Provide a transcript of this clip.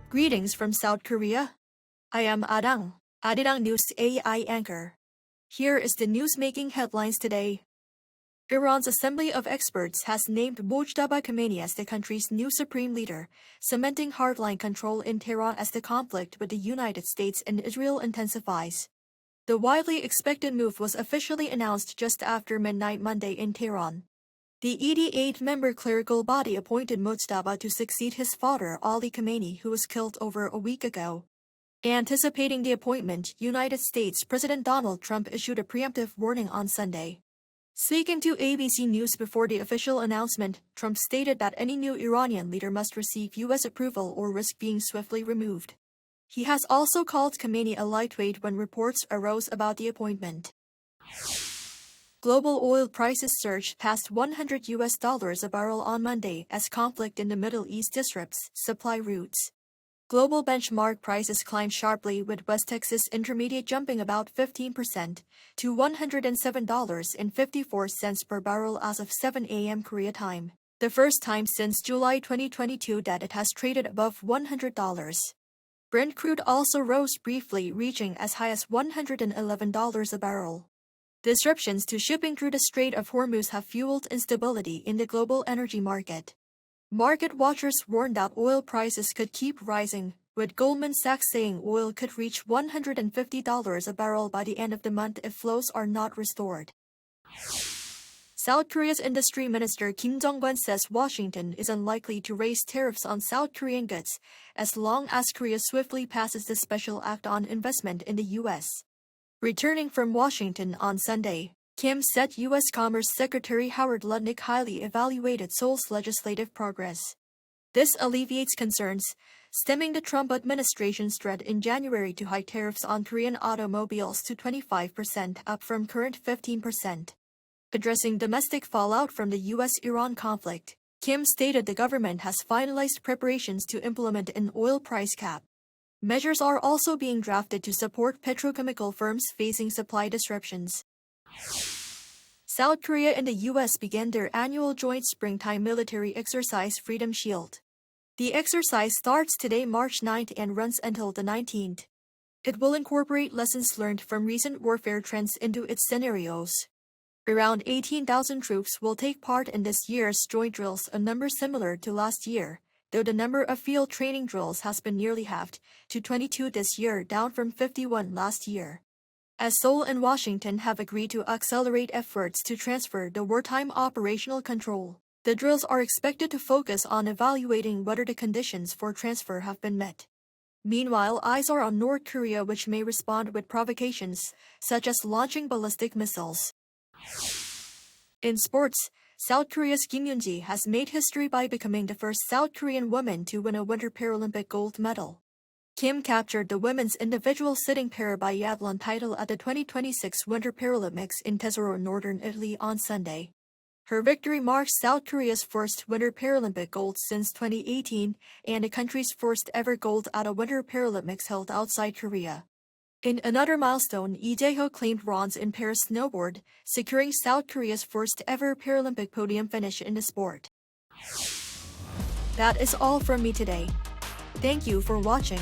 Greetings from South Korea. I am Arirang News AI anchor. Here is the news-making headlines today. Iran's Assembly of Experts has named Mojtaba Khamenei as the country's new supreme leader, cementing hardline control in Tehran as the conflict with the United States and Israel intensifies. The widely expected move was officially announced just after midnight Monday in Tehran. The 88-member clerical body appointed Mojtaba to succeed his father Ali Khamenei, who was killed over a week ago. Anticipating the appointment, United States President Donald Trump issued a preemptive warning on Sunday. Speaking to ABC News before the official announcement, Trump stated that any new Iranian leader must receive U.S. approval or risk being swiftly removed. He has also called Khamenei a lightweight when reports arose about the appointment. Global oil prices surged past $100 a barrel on Monday as conflict in the Middle East disrupts supply routes. Global benchmark prices climbed sharply, with West Texas Intermediate jumping about 15% to $107.54 per barrel as of 7 a.m. Korea time, the first time since July 2022 that it has traded above $100. Brent crude also rose briefly, reaching as high as $111 a barrel. Disruptions to shipping through the Strait of Hormuz have fueled instability in the global energy market. Market watchers warned that oil prices could keep rising, with Goldman Sachs saying oil could reach $150 a barrel by the end of the month if flows are not restored. South Korea's industry minister Kim Jong-un says Washington is unlikely to raise tariffs on South Korean goods as long as Korea swiftly passes the Special Act on Investment in the U.S. Returning from Washington on Sunday, Kim said U.S. Commerce Secretary Howard Lutnick highly evaluated Seoul's legislative progress. This alleviates concerns stemming the Trump administration's threat in January to hike tariffs on Korean automobiles to 25%, up from current 15%. Addressing domestic fallout from the U.S.-Iran conflict, Kim stated the government has finalized preparations to implement an oil price cap. Measures are also being drafted to support petrochemical firms facing supply disruptions. South Korea and the U.S. began their annual joint springtime military exercise Freedom Shield. The exercise starts today, March 9th, and runs until the 19th. It will incorporate lessons learned from recent warfare trends into its scenarios. Around 18,000 troops will take part in this year's joint drills, a number similar to last year, though the number of field training drills has been nearly halved to 22 this year, down from 51 last year. As Seoul and Washington have agreed to accelerate efforts to transfer the wartime operational control, the drills are expected to focus on evaluating whether the conditions for transfer have been met. Meanwhile, eyes are on North Korea, which may respond with provocations, such as launching ballistic missiles. In sports, South Korea's Kim Yoon-ji has made history by becoming the first South Korean woman to win a Winter Paralympic gold medal. Kim captured the women's individual sitting para biathlon title at the 2026 Winter Paralympics in Tesoro, northern Italy on Sunday. Her victory marks South Korea's first Winter Paralympic gold since 2018 and the country's first ever gold at a Winter Paralympics held outside Korea. In another milestone, Lee Jae-ho claimed bronze in pair snowboard, securing South Korea's first ever Paralympic podium finish in the sport. That is all from me today. Thank you for watching.